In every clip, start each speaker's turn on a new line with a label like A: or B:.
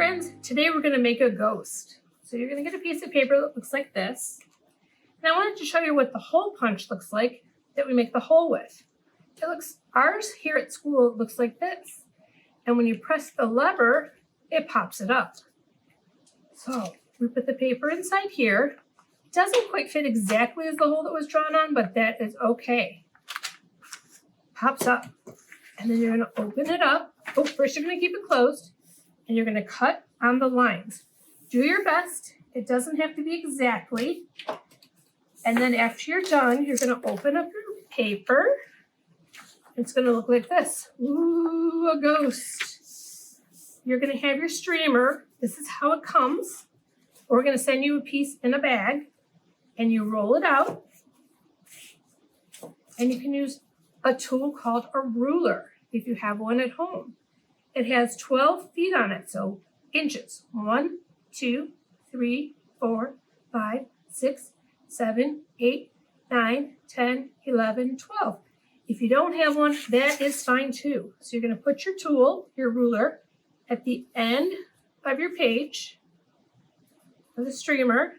A: friends, today we're going to make a ghost. So you're going to get a piece of paper that looks like this. And I wanted to show you what the hole punch looks like that we make the hole with. Ours here at school looks like this. And when you press the lever, it pops it up. So we put the paper inside here. It doesn't quite fit exactly as the hole that was drawn on, but that is okay. Pops up. And then you're going to open it up. Oh, first you're going to keep it closed. And you're going to cut on the lines. Do your best. It doesn't have to be exactly. And then after you're done, you're going to open up your paper. It's going to look like this. Ooh, a ghost. You're going to have your streamer. This is how it comes. We're going to send you a piece in a bag. And you roll it out. And you can use a tool called a ruler if you have one at home. It has 12 feet on it, so inches. 1, 2, 3, 4, 5, 6, 7, 8, 9, 10, 11, 12. If you don't have one, that is fine too. So you're going to put your tool, your ruler, at the end of your page of the streamer.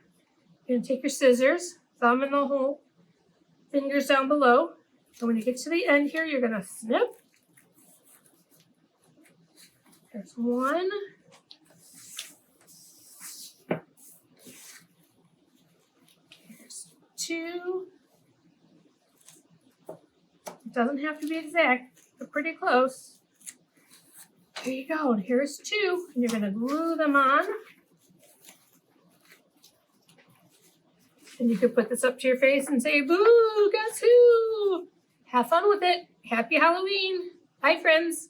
A: You're going to take your scissors, thumb in the hole, fingers down below. And when you get to the end here, you're going to snip. There's one. Here's two. It doesn't have to be exact, but pretty close. There you go. And here's two. And you're going to glue them on. And you can put this up to your face and say, boo, guess who? Have fun with it. Happy Halloween. Bye, friends.